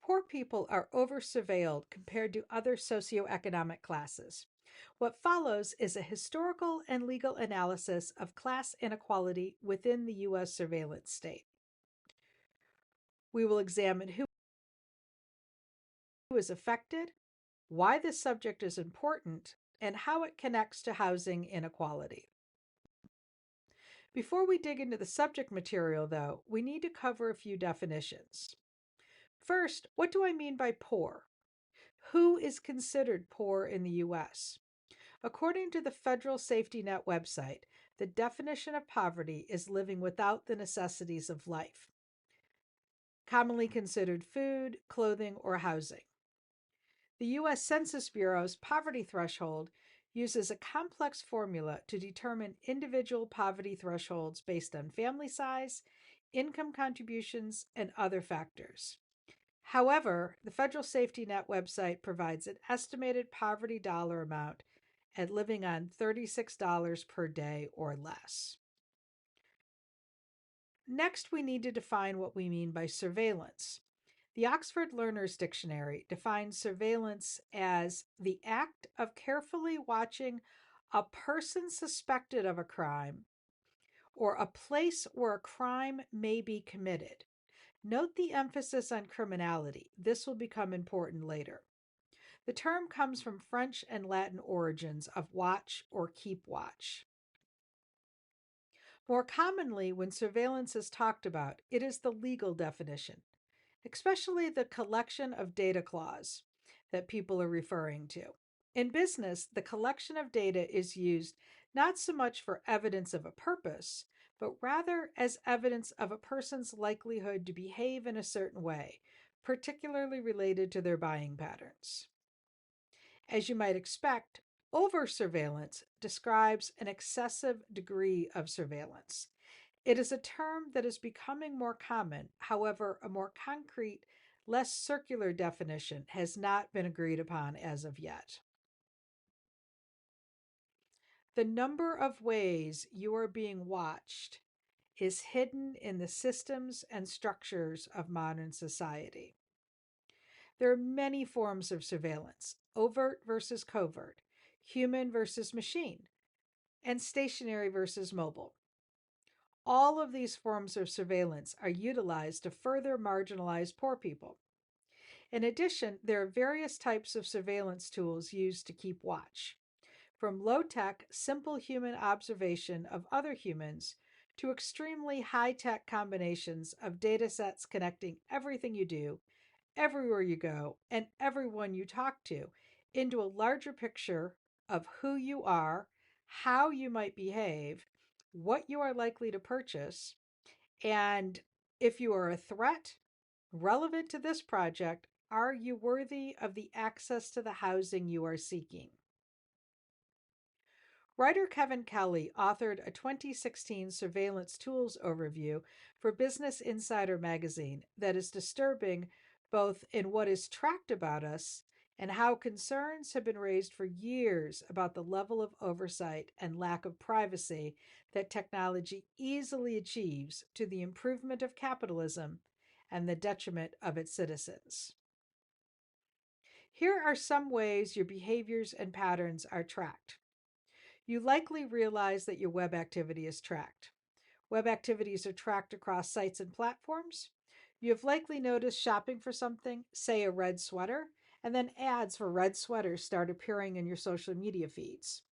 Poor people are oversurveilled compared to other socioeconomic classes. What follows is a historical and legal analysis of class inequality within the U.S. surveillance state. We will examine who is affected, why this subject is important, and how it connects to housing inequality. Before we dig into the subject material, though, we need to cover a few definitions. First, what do I mean by poor? Who is considered poor in the U.S.? According to the Federal Safety Net website, the definition of poverty is living without the necessities of life, commonly considered food, clothing, or housing. The U.S. Census Bureau's poverty threshold uses a complex formula to determine individual poverty thresholds based on family size, income contributions, and other factors. However, the Federal Safety Net website provides an estimated poverty dollar amount at living on $36 per day or less. Next, we need to define what we mean by surveillance. The Oxford Learner's Dictionary defines surveillance as the act of carefully watching a person suspected of a crime or a place where a crime may be committed. Note the emphasis on criminality. This will become important later. The term comes from French and Latin origins of watch or keep watch. More commonly, when surveillance is talked about, it is the legal definition, especially the collection of data clause that people are referring to. In business, the collection of data is used not so much for evidence of a purpose, but rather as evidence of a person's likelihood to behave in a certain way, particularly related to their buying patterns. As you might expect, oversurveillance describes an excessive degree of surveillance. It is a term that is becoming more common. However, a more concrete, less circular definition has not been agreed upon as of yet. The number of ways you are being watched is hidden in the systems and structures of modern society. There are many forms of surveillance: overt versus covert, human versus machine, and stationary versus mobile. All of these forms of surveillance are utilized to further marginalize poor people. In addition, there are various types of surveillance tools used to keep watch, from low-tech, simple human observation of other humans to extremely high-tech combinations of data sets connecting everything you do, everywhere you go, and everyone you talk to into a larger picture of who you are, how you might behave, what you are likely to purchase, and if you are a threat relevant to this project, are you worthy of the access to the housing you are seeking? Writer Kevin Kelly authored a 2016 surveillance tools overview for Business Insider magazine that is disturbing both in what is tracked about us and how concerns have been raised for years about the level of oversight and lack of privacy that technology easily achieves to the improvement of capitalism and the detriment of its citizens. Here are some ways your behaviors and patterns are tracked. You likely realize that your web activity is tracked. Web activities are tracked across sites and platforms. You have likely noticed shopping for something, say a red sweater, and then ads for red sweaters start appearing in your social media feeds.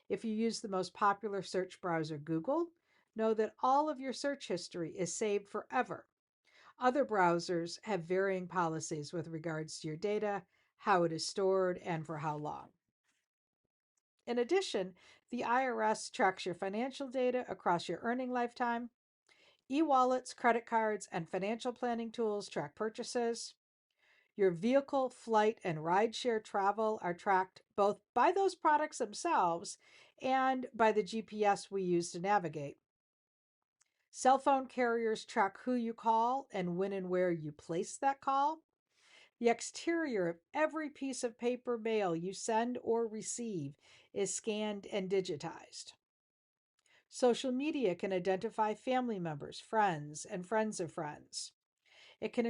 If you use the most popular search browser, Google, know that all of your search history is saved forever. Other browsers have varying policies with regards to your data, how it is stored, and for how long. In addition, the IRS tracks your financial data across your earning lifetime. E-wallets, credit cards, and financial planning tools track purchases. Your vehicle, flight, and rideshare travel are tracked both by those products themselves and by the GPS we use to navigate. Cell phone carriers track who you call and when and where you place that call. The exterior of every piece of paper mail you send or receive is scanned and digitized. Social media can identify family members, friends, and friends of friends. It can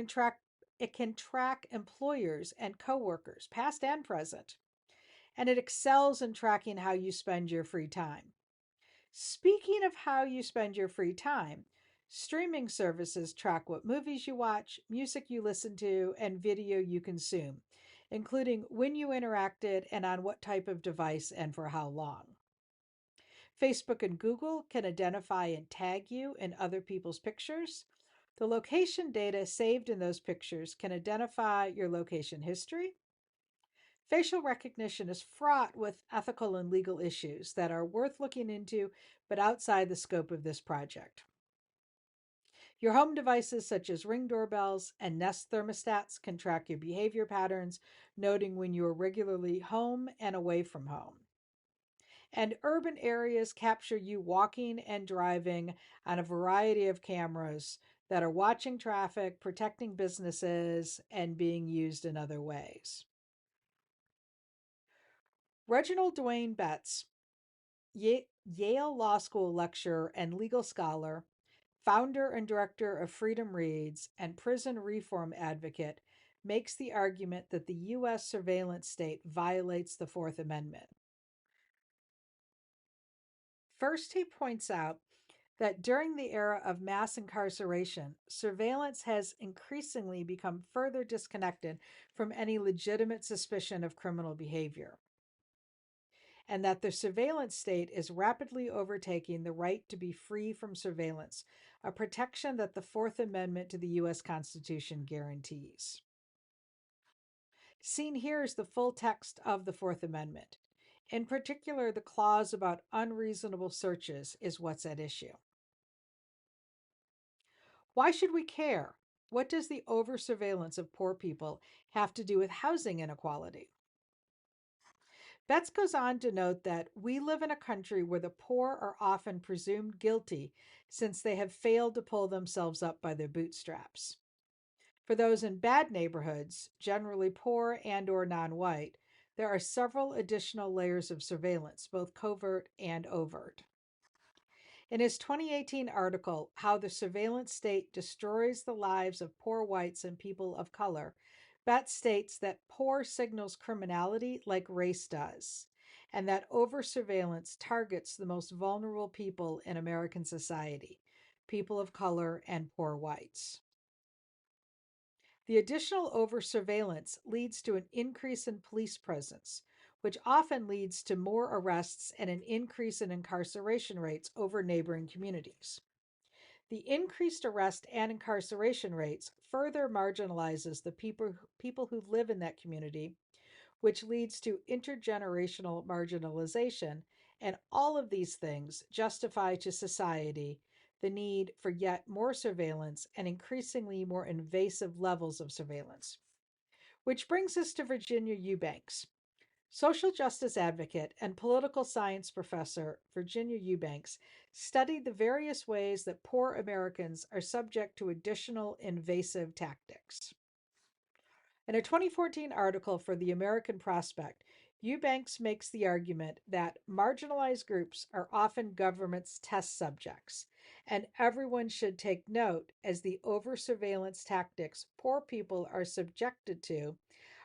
it can track employers and coworkers, past and present, and it excels in tracking how you spend your free time. Speaking of how you spend your free time, streaming services track what movies you watch, music you listen to, and video you consume, including when you interacted and on what type of device and for how long. Facebook and Google can identify and tag you in other people's pictures. The location data saved in those pictures can identify your location history. Facial recognition is fraught with ethical and legal issues that are worth looking into, but outside the scope of this project. Your home devices, such as Ring doorbells and Nest thermostats, can track your behavior patterns, noting when you are regularly home and away from home. And urban areas capture you walking and driving on a variety of cameras that are watching traffic, protecting businesses, and being used in other ways. Reginald Dwayne Betts, Yale Law School lecturer and legal scholar, founder and director of Freedom Reads, and prison reform advocate, makes the argument that the U.S. surveillance state violates the Fourth Amendment. First, he points out that during the era of mass incarceration, surveillance has increasingly become further disconnected from any legitimate suspicion of criminal behavior, and that the surveillance state is rapidly overtaking the right to be free from surveillance, a protection that the Fourth Amendment to the U.S. Constitution guarantees. Seen here is the full text of the Fourth Amendment. In particular, the clause about unreasonable searches is what's at issue. Why should we care? What does the oversurveillance of poor people have to do with housing inequality? Betts goes on to note that we live in a country where the poor are often presumed guilty since they have failed to pull themselves up by their bootstraps. For those in bad neighborhoods, generally poor and or non-white, there are several additional layers of surveillance, both covert and overt. In his 2018 article, How the Surveillance State Destroys the Lives of Poor Whites and People of Color, Betts states that poor signals criminality like race does, and that over-surveillance targets the most vulnerable people in American society, people of color and poor whites. The additional over-surveillance leads to an increase in police presence, which often leads to more arrests and an increase in incarceration rates over neighboring communities. The increased arrest and incarceration rates further marginalizes the people who live in that community, which leads to intergenerational marginalization, and all of these things justify to society the need for yet more surveillance and increasingly more invasive levels of surveillance. Which brings us to Virginia Eubanks. Social justice advocate and political science professor Virginia Eubanks studied the various ways that poor Americans are subject to additional invasive tactics. In a 2014 article for the American Prospect, Eubanks makes the argument that marginalized groups are often government's test subjects, and everyone should take note as the over-surveillance tactics poor people are subjected to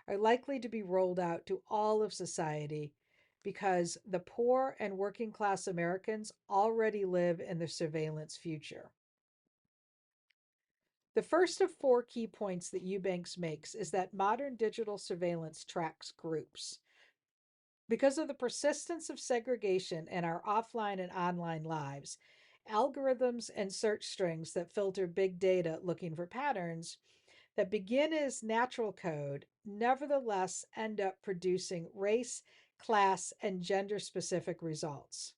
are likely to be rolled out to all of society because the poor and working class Americans already live in the surveillance future. The first of four key points that Eubanks makes is that modern digital surveillance tracks groups. Because of the persistence of segregation in our offline and online lives, algorithms and search strings that filter big data looking for patterns that begin as natural code nevertheless end up producing race, class, and gender specific results.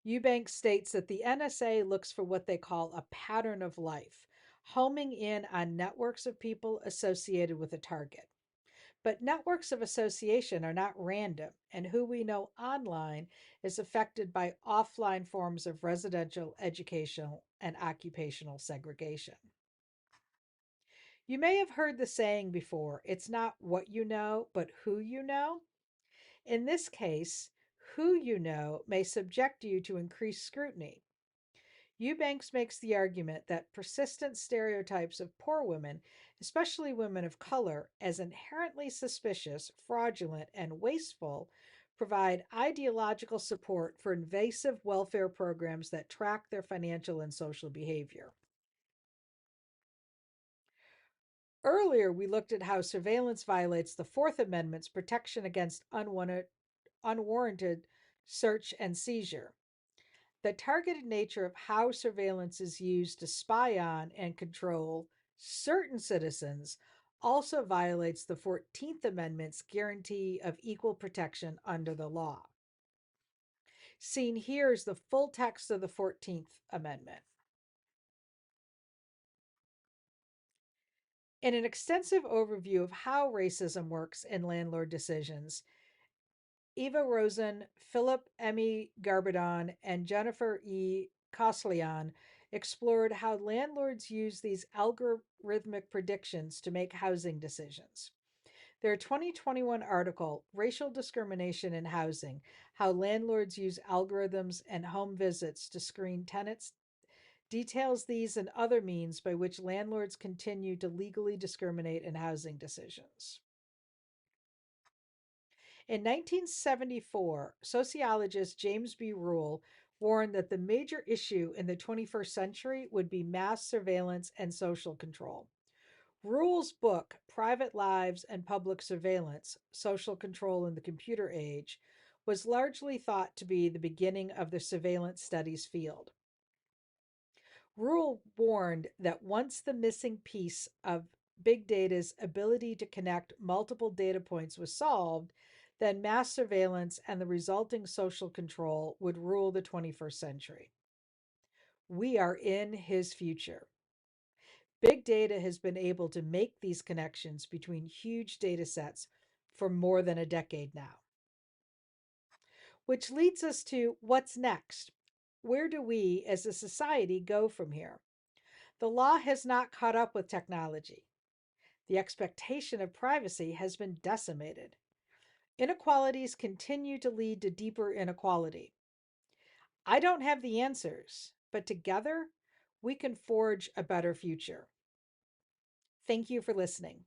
Eubanks states that the NSA looks for what they call a pattern of life, homing in on networks of people associated with a target. But networks of association are not random, and who we know online is affected by offline forms of residential, educational, and occupational segregation. You may have heard the saying before, it's not what you know, but who you know. In this case, who you know may subject you to increased scrutiny. Eubanks makes the argument that persistent stereotypes of poor women, especially women of color, as inherently suspicious, fraudulent, and wasteful, provide ideological support for invasive welfare programs that track their financial and social behavior. Earlier, we looked at how surveillance violates the Fourth Amendment's protection against unwarranted search and seizure. The targeted nature of how surveillance is used to spy on and control certain citizens also violates the 14th Amendment's guarantee of equal protection under the law. Seen here is the full text of the 14th Amendment. In an extensive overview of how racism works in landlord decisions, Eva Rosen, Philip Emmy Garbadon, and Jennifer E. Koslian explored how landlords use these algorithmic predictions to make housing decisions. Their 2021 article, Racial Discrimination in Housing: How Landlords Use Algorithms and Home Visits to Screen Tenants, details these and other means by which landlords continue to legally discriminate in housing decisions. In 1974, sociologist James B. Rule warned that the major issue in the 21st century would be mass surveillance and social control. Rule's book, Private Lives and Public Surveillance: Social Control in the Computer Age, was largely thought to be the beginning of the surveillance studies field. Rule warned that once the missing piece of big data's ability to connect multiple data points was solved, then mass surveillance and the resulting social control would rule the 21st century. We are in his future. Big data has been able to make these connections between huge data sets for more than a decade now. Which leads us to what's next? Where do we as a society go from here? The law has not caught up with technology. The expectation of privacy has been decimated. Inequalities continue to lead to deeper inequality. I don't have the answers, but together we can forge a better future. Thank you for listening.